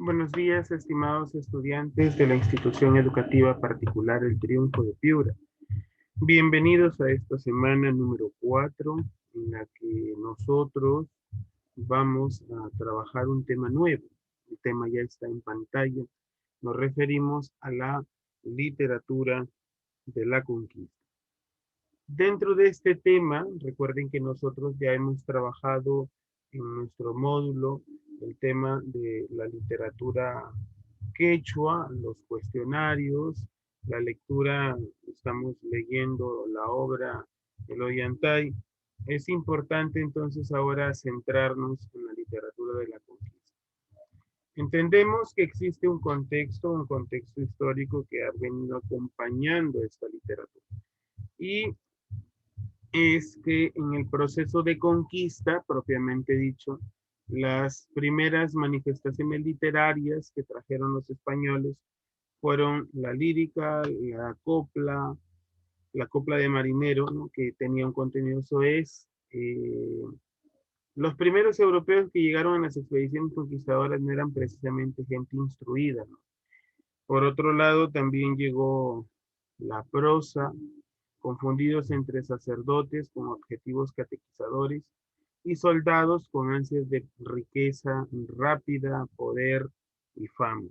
Buenos días, estimados estudiantes de la institución educativa particular El Triunfo de Piura. Bienvenidos a esta semana número 4, en la que nosotros vamos a trabajar un tema nuevo. El tema ya está en pantalla. Nos referimos a la literatura de la conquista. Dentro de este tema, recuerden que nosotros ya hemos trabajado en nuestro módulo el tema de la literatura quechua, los cuestionarios, la lectura, estamos leyendo la obra El Ollantay. Es importante entonces ahora centrarnos en la literatura de la conquista. Entendemos que existe un contexto histórico que ha venido acompañando esta literatura. Y es que en el proceso de conquista, propiamente dicho, las primeras manifestaciones literarias que trajeron los españoles fueron la lírica, la copla de marinero, ¿no? Que tenía un contenido soez. Los primeros europeos que llegaron a las expediciones conquistadoras no eran precisamente gente instruida, ¿no? Por otro lado, también llegó la prosa, confundidos entre sacerdotes con objetivos catequizadores y soldados con ansias de riqueza rápida, poder y fama.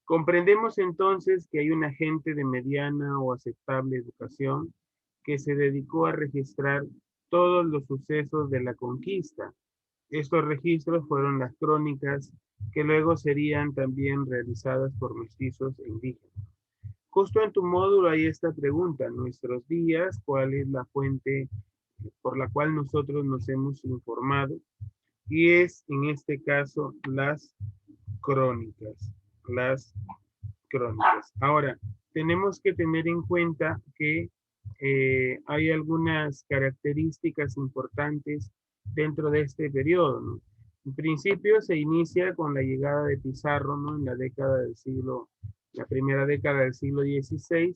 Comprendemos entonces que hay una gente de mediana o aceptable educación que se dedicó a registrar todos los sucesos de la conquista. Estos registros fueron las crónicas que luego serían también realizadas por mestizos e indígenas. Justo en tu módulo hay esta pregunta, en nuestros días, ¿cuál es la fuente por la cual nosotros nos hemos informado? Y es, en este caso, las crónicas, las crónicas. Ahora, tenemos que tener en cuenta que hay algunas características importantes dentro de este periodo, ¿no? En principio se inicia con la llegada de Pizarro, ¿no? En la primera década del siglo XVI,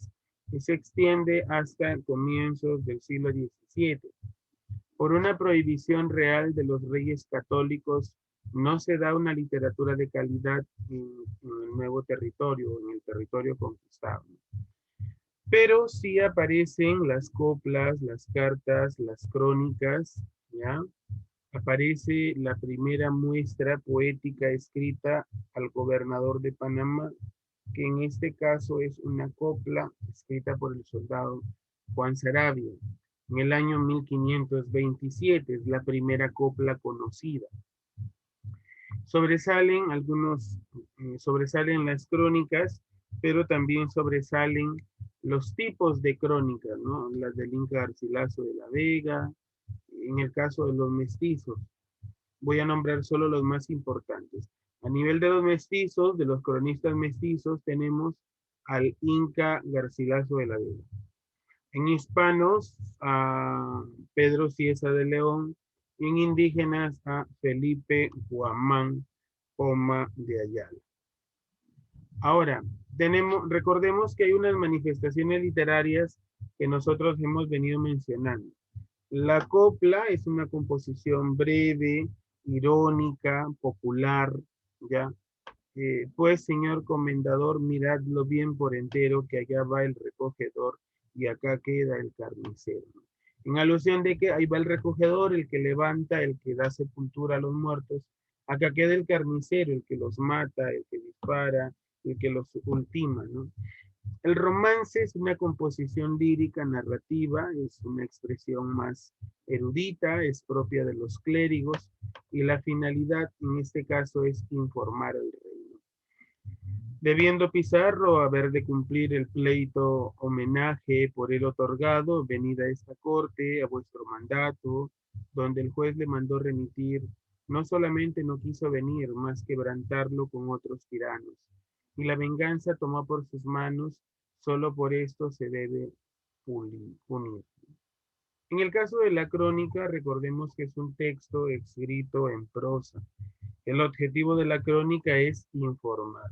y se extiende hasta comienzos del siglo XVII. Por una prohibición real de los reyes católicos, no se da una literatura de calidad en el nuevo territorio, en el territorio conquistado. Pero sí aparecen las coplas, las cartas, las crónicas, ¿ya? Aparece la primera muestra poética escrita al gobernador de Panamá, que en este caso es una copla escrita por el soldado Juan Saravia. En el año 1527 es la primera copla conocida. Sobresalen las crónicas, pero también sobresalen los tipos de crónicas, ¿no? Las del Inca Garcilaso de la Vega, en el caso de los mestizos. Voy a nombrar solo los más importantes. A nivel de los mestizos, de los cronistas mestizos, tenemos al Inca Garcilaso de la Vega. En hispanos, a Pedro Cieza de León, y en indígenas a Felipe Guamán Poma de Ayala. Ahora, recordemos que hay unas manifestaciones literarias que nosotros hemos venido mencionando. La copla es una composición breve, irónica, popular, ¿ya? Pues, señor comendador, miradlo bien por entero, que allá va el recogedor y acá queda el carnicero. En alusión de que ahí va el recogedor, el que levanta, el que da sepultura a los muertos. Acá queda el carnicero, el que los mata, el que dispara, el que los ultima, ¿no? El romance es una composición lírica narrativa, es una expresión más erudita, es propia de los clérigos y la finalidad en este caso es informar al reino. Debiendo Pizarro haber de cumplir el pleito homenaje por él otorgado, venida a esta corte, a vuestro mandato, donde el juez le mandó remitir, no solamente no quiso venir, más quebrantarlo con otros tiranos, y la venganza tomó por sus manos, solo por esto se debe punir. En el caso de la crónica, recordemos que es un texto escrito en prosa. El objetivo de la crónica es informar.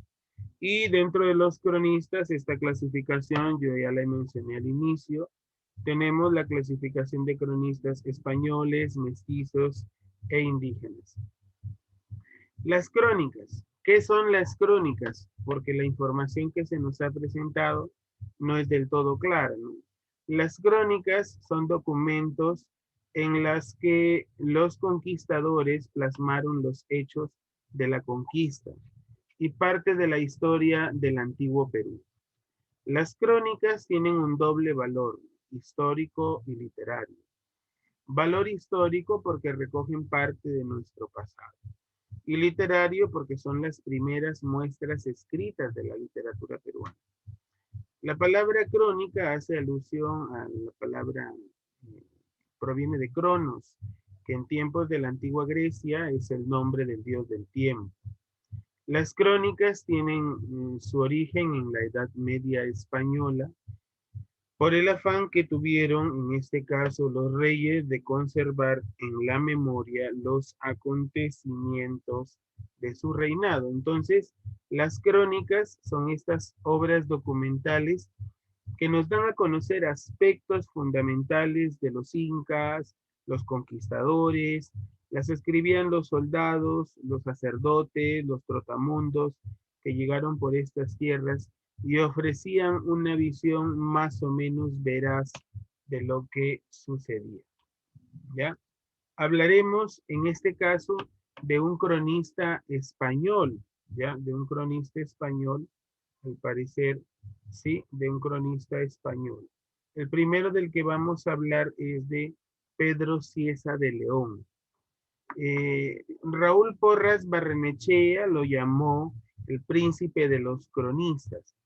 Y dentro de los cronistas, esta clasificación, yo ya la mencioné al inicio, tenemos la clasificación de cronistas españoles, mestizos e indígenas. Las crónicas. ¿Qué son las crónicas? Porque la información que se nos ha presentado no es del todo clara, ¿no? Las crónicas son documentos en las que los conquistadores plasmaron los hechos de la conquista y parte de la historia del antiguo Perú. Las crónicas tienen un doble valor, histórico y literario. Valor histórico porque recogen parte de nuestro pasado y literario porque son las primeras muestras escritas de la literatura peruana. La palabra crónica hace alusión a la palabra, eh, proviene de Cronos, que en tiempos de la antigua Grecia es el nombre del dios del tiempo. Las crónicas tienen su origen en la Edad Media española por el afán que tuvieron, en este caso, los reyes de conservar en la memoria los acontecimientos de su reinado. Entonces, las crónicas son estas obras documentales que nos dan a conocer aspectos fundamentales de los incas, los conquistadores, las escribían los soldados, los sacerdotes, los trotamundos que llegaron por estas tierras y ofrecían una visión más o menos veraz de lo que sucedía. ¿Ya? Hablaremos en este caso de un cronista español, ¿ya? De un cronista español, al parecer, sí, de un cronista español. El primero del que vamos a hablar es de Pedro Cieza de León. Raúl Porras Barrenechea lo llamó el príncipe de los cronistas.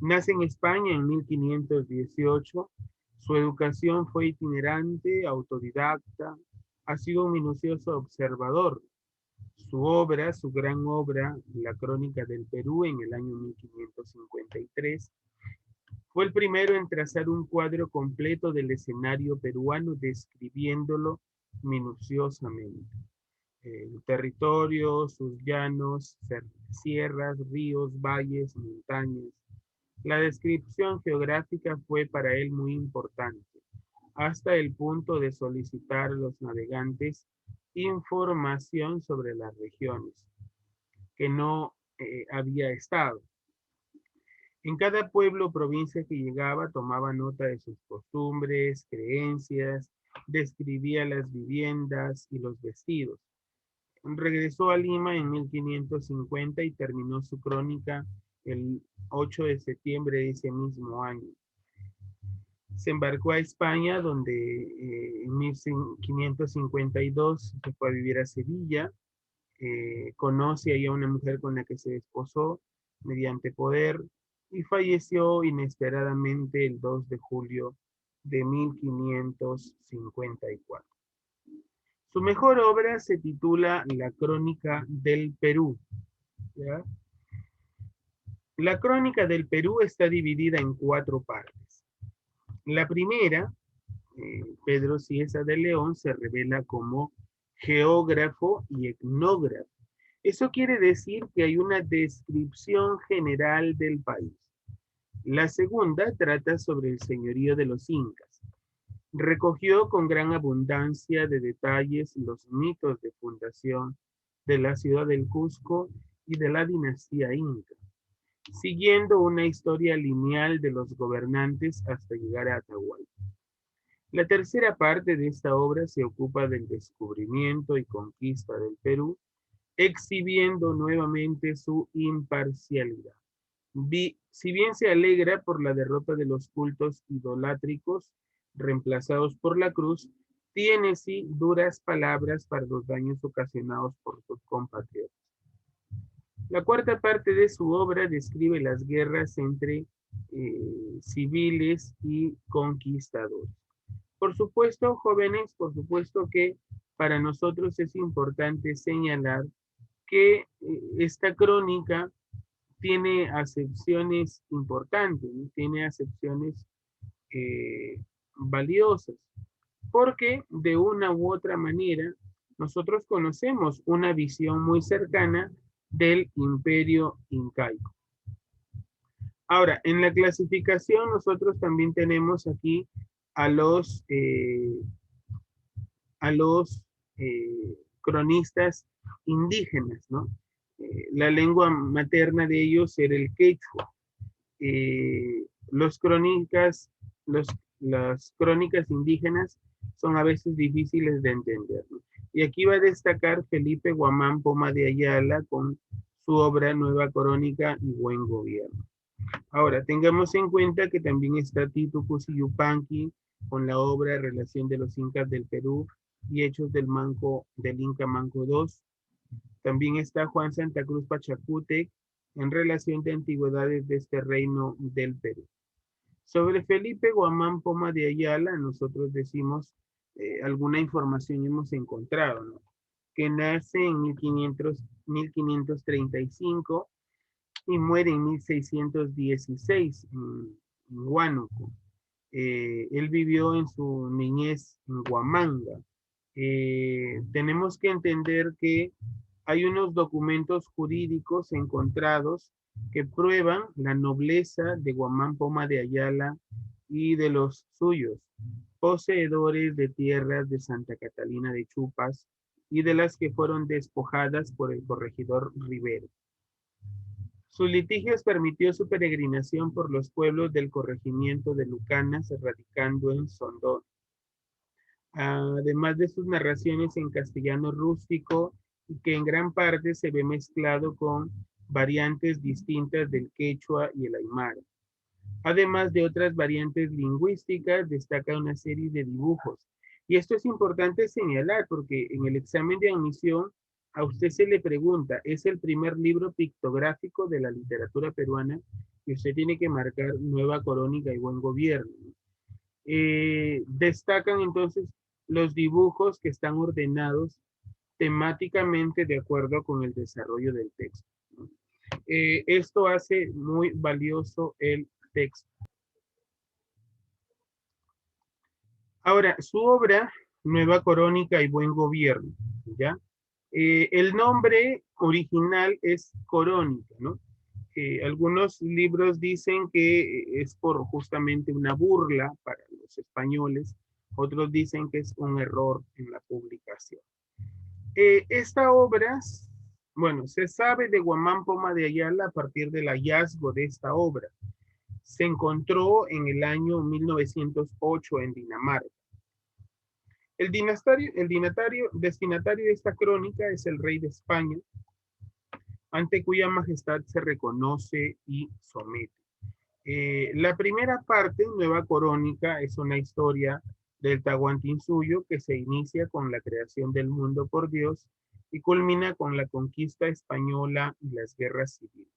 Nace en España en 1518. Su educación fue itinerante, autodidacta. Ha sido un minucioso observador. Su obra, su gran obra, La Crónica del Perú, en el año 1553, fue el primero en trazar un cuadro completo del escenario peruano, describiéndolo minuciosamente. El territorio, sus llanos, sierras, ríos, valles, montañas. La descripción geográfica fue para él muy importante, hasta el punto de solicitar a los navegantes información sobre las regiones que no había estado. En cada pueblo o provincia que llegaba tomaba nota de sus costumbres, creencias, describía las viviendas y los vestidos. Regresó a Lima en 1550 y terminó su crónica el 8 de septiembre de ese mismo año. Se embarcó a España, donde en 1552 se fue a vivir a Sevilla. Conoce ahí a una mujer con la que se desposó mediante poder y falleció inesperadamente el 2 de julio de 1554. Su mejor obra se titula La Crónica del Perú. ¿Ya? La Crónica del Perú está dividida en 4 partes. La primera, Pedro Cieza de León se revela como geógrafo y etnógrafo. Eso quiere decir que hay una descripción general del país. La segunda trata sobre el señorío de los incas. Recogió con gran abundancia de detalles los mitos de fundación de la ciudad del Cusco y de la dinastía inca, siguiendo una historia lineal de los gobernantes hasta llegar a Atahualpa. La tercera parte de esta obra se ocupa del descubrimiento y conquista del Perú, exhibiendo nuevamente su imparcialidad. Si bien se alegra por la derrota de los cultos idolátricos reemplazados por la cruz, tiene sí duras palabras para los daños ocasionados por sus compatriotas. La cuarta parte de su obra describe las guerras entre civiles y conquistadores. Por supuesto, jóvenes, por supuesto que para nosotros es importante señalar que esta crónica tiene acepciones importantes, ¿no? Tiene acepciones valiosas, porque de una u otra manera nosotros conocemos una visión muy cercana del imperio incaico. Ahora, en la clasificación nosotros también tenemos aquí a los, eh, a los cronistas indígenas, ¿no? La lengua materna de ellos era el quechua. Los crónicas, los, las crónicas indígenas son a veces difíciles de entender, ¿no? Y aquí va a destacar Felipe Guamán Poma de Ayala con su obra Nueva Crónica y Buen Gobierno. Ahora, tengamos en cuenta que también está Tito Cusi Yupanqui con la obra Relación de los Incas del Perú y Hechos del Inca Manco II. También está Juan Santa Cruz Pachacútec en relación de antigüedades de este reino del Perú. Sobre Felipe Guamán Poma de Ayala, nosotros decimos alguna información hemos encontrado, ¿no? Que nace en 1535 y muere en 1616 en Huánuco. Él vivió en su niñez en Huamanga. Tenemos que entender que hay unos documentos jurídicos encontrados que prueban la nobleza de Guamán Poma de Ayala y de los suyos, poseedores de tierras de Santa Catalina de Chupas y de las que fueron despojadas por el corregidor Rivero. Sus litigios permitió su peregrinación por los pueblos del corregimiento de Lucanas, radicando en Sondón. Además de sus narraciones en castellano rústico, que en gran parte se ve mezclado con variantes distintas del quechua y el aymara. Además de otras variantes lingüísticas, destaca una serie de dibujos. Y esto es importante señalar porque en el examen de admisión a usted se le pregunta, ¿es el primer libro pictográfico de la literatura peruana? Y usted tiene que marcar Nueva Crónica y Buen Gobierno. Destacan entonces los dibujos que están ordenados temáticamente de acuerdo con el desarrollo del texto. Esto hace muy valioso el texto. Ahora, su obra, Nueva Crónica y Buen Gobierno, ¿ya? El nombre original es Corónica, ¿no? Algunos libros dicen que es por justamente una burla para los españoles, otros dicen que es un error en la publicación. Esta obra, bueno, se sabe de Guamán Poma de Ayala a partir del hallazgo de esta obra. Se encontró en el año 1908 en Dinamarca. El destinatario de esta crónica es el rey de España, ante cuya majestad se reconoce y somete. La primera parte, Nueva Crónica, es una historia del Tahuantinsuyo que se inicia con la creación del mundo por Dios y culmina con la conquista española y las guerras civiles.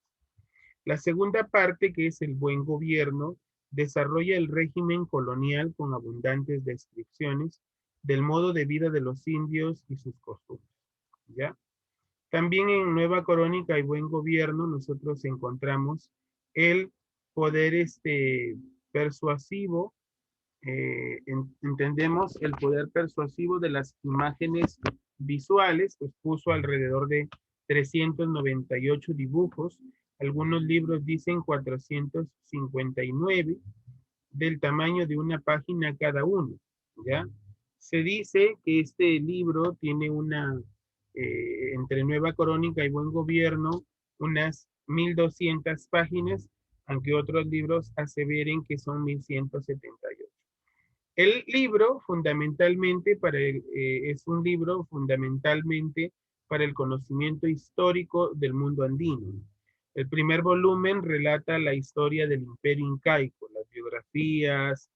La segunda parte, que es el Buen Gobierno, desarrolla el régimen colonial con abundantes descripciones del modo de vida de los indios y sus costumbres, ¿ya? También en Nueva Crónica y Buen Gobierno nosotros encontramos el poder persuasivo, entendemos el poder persuasivo de las imágenes visuales, pues puso alrededor de 398 dibujos, algunos libros dicen 459, del tamaño de una página cada uno, ¿ya? Se dice que este libro tiene entre Nueva Crónica y Buen Gobierno, unas 1200 páginas, aunque otros libros aseveren que son 1178. El libro fundamentalmente es un libro fundamentalmente para el conocimiento histórico del mundo andino. El primer volumen relata la historia del imperio incaico, las biografías,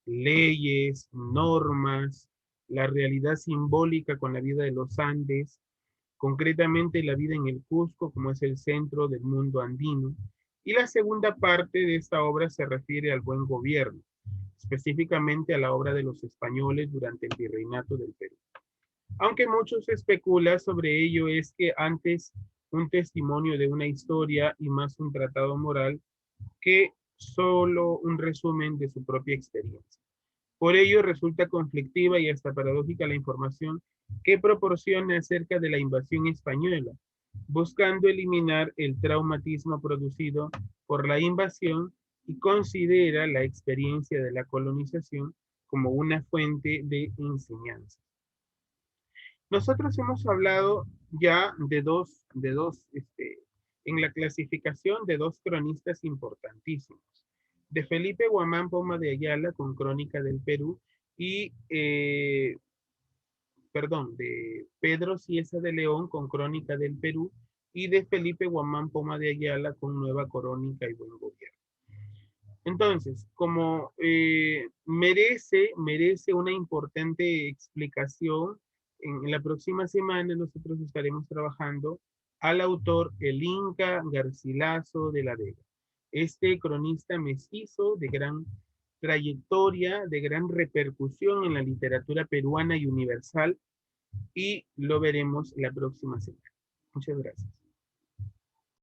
leyes, normas, la realidad simbólica con la vida de los Andes, concretamente la vida en el Cusco, como es el centro del mundo andino. Y la segunda parte de esta obra se refiere al buen gobierno, específicamente a la obra de los españoles durante el virreinato del Perú. Aunque muchos especulan sobre ello, es que antes un testimonio de una historia y más un tratado moral que solo un resumen de su propia experiencia. Por ello resulta conflictiva y hasta paradójica la información que proporciona acerca de la invasión española, buscando eliminar el traumatismo producido por la invasión y considera la experiencia de la colonización como una fuente de enseñanza. Nosotros hemos hablado ya en la clasificación de dos cronistas importantísimos, de Felipe Guamán Poma de Ayala con Crónica del Perú y, perdón, de Pedro Cieza de León con Crónica del Perú y de Felipe Guamán Poma de Ayala con Nueva Crónica y Buen Gobierno. Entonces, como merece una importante explicación, en la próxima semana nosotros estaremos trabajando al autor el Inca Garcilaso de la Vega. Este cronista mestizo de gran trayectoria, de gran repercusión en la literatura peruana y universal, y lo veremos la próxima semana. Muchas gracias.